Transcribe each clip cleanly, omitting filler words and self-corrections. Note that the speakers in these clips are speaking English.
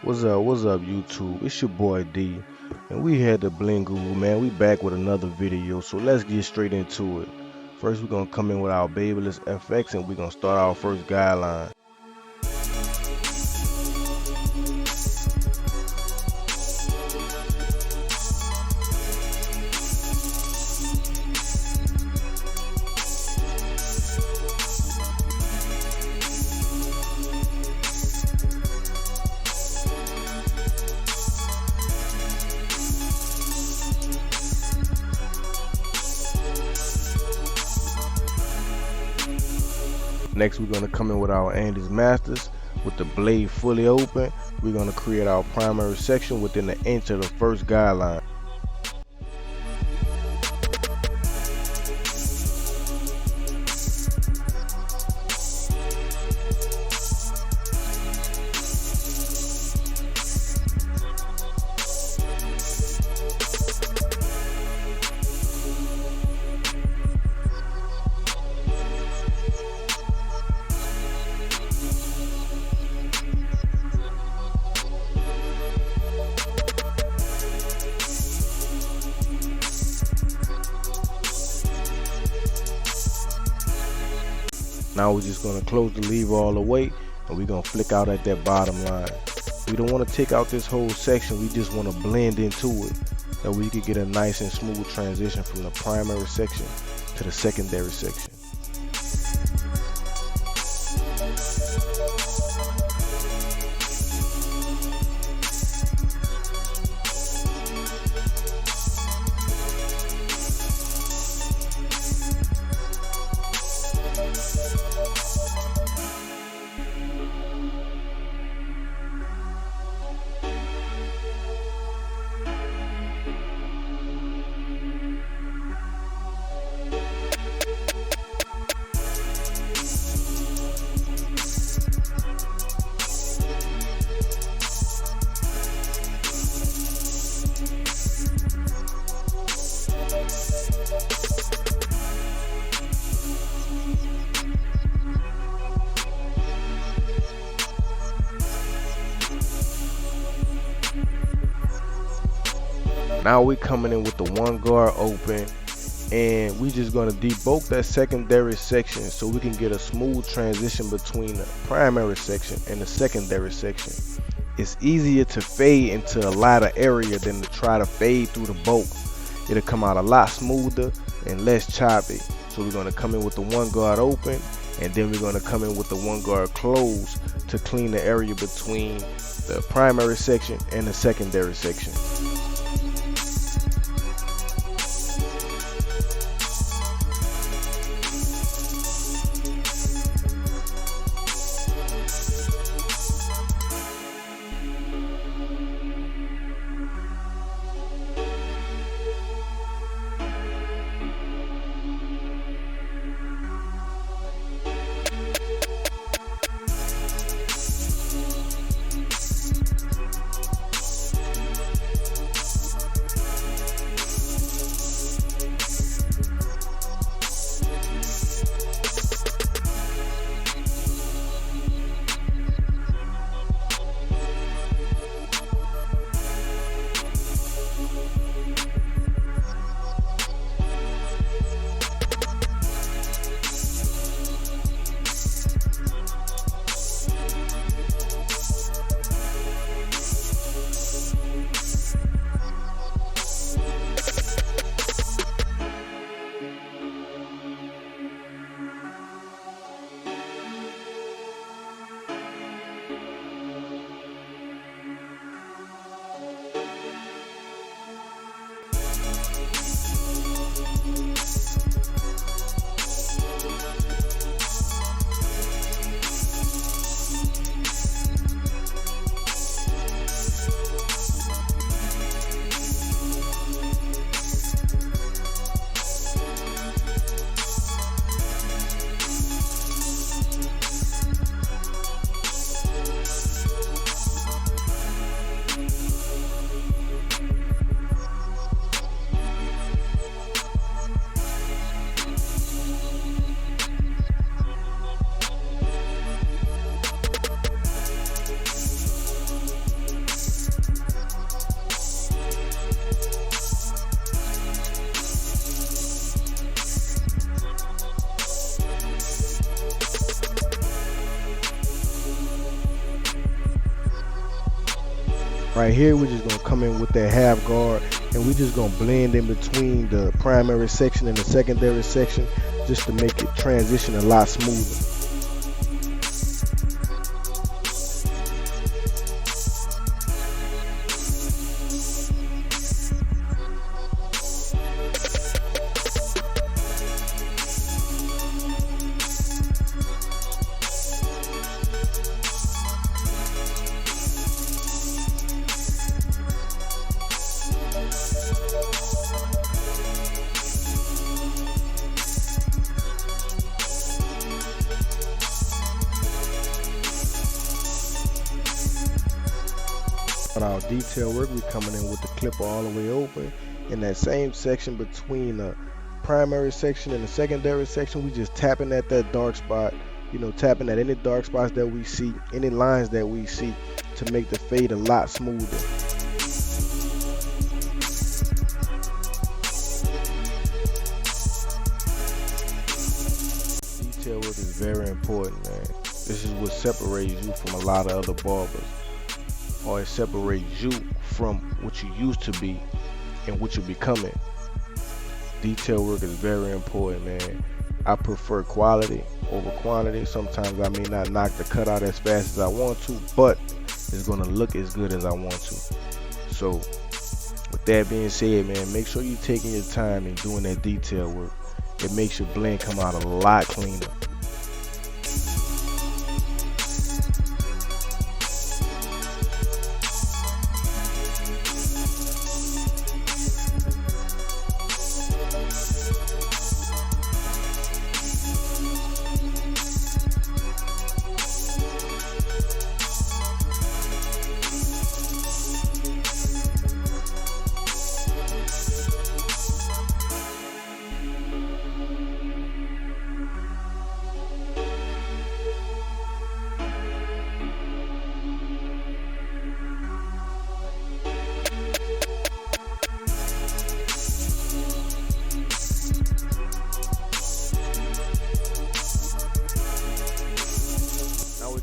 What's up, YouTube? It's your boy D, and we had the Bling Guru, man. We back with another video, so let's get straight into it. First, we're gonna come in with our Babyliss FX, and we're gonna start our first guideline. Next, we're gonna come in with our Andis masters with the blade fully open. We're gonna create our primary section within the inch of the first guideline. Now we're just gonna close the lever all the way, and we're gonna flick out at that bottom line. We don't want to take out this whole section, we just want to blend into it, so we can get a nice and smooth transition from the primary section to the secondary section. Now we're coming in with the one guard open, and we just gonna debulk that secondary section so we can get a smooth transition between the primary section and the secondary section. It's easier to fade into a lighter area than to try to fade through the bulk. It'll come out a lot smoother and less choppy. So we're gonna come in with the one guard open, and then we're gonna come in with the one guard closed to clean the area between the primary section and the secondary section. Right here, we're just gonna come in with that half guard, and we're just gonna blend in between the primary section and the secondary section, just to make it transition a lot smoother. On our detail work, we're coming in with the clipper all the way open. In that same section between the primary section and the secondary section, we just tapping at that dark spot, tapping at any dark spots that we see, any lines that we see, to make the fade a lot smoother. Detail work is very important, man. This is what separates you from a lot of other barbers, or it separates you from what you used to be and what you're becoming. Detail work is very important, man. I prefer quality over quantity. Sometimes I may not knock the cut out as fast as I want to, but it's gonna look as good as I want to. So with that being said, man, make sure you're taking your time and doing that detail work. It makes your blend come out a lot cleaner.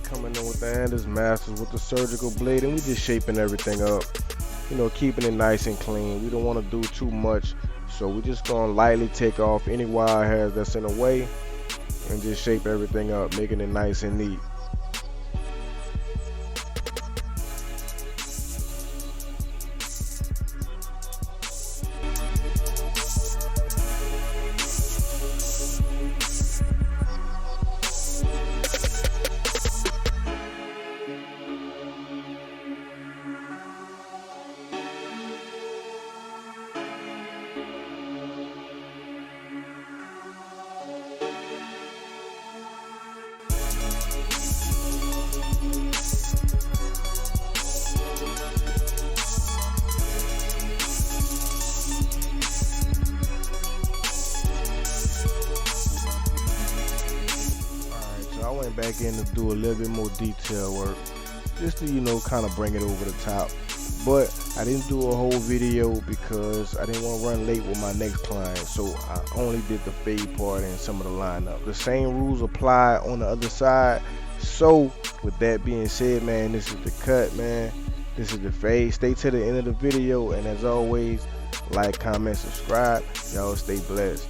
Coming in with the Andis Masters with the surgical blade, and we just shaping everything up, keeping it nice and clean. We don't want to do too much, so we're just gonna lightly take off any wire hairs that's in the way and just shape everything up, making it nice and neat. I went back in to do a little bit more detail work, just to kind of bring it over the top. But I didn't do a whole video because I didn't want to run late with my next client, so I only did the fade part and some of the lineup. The same rules apply on the other side. So with that being said, man, this is the cut, man. This is the fade. Stay to the end of the video, and as always, like, comment, subscribe. Y'all stay blessed.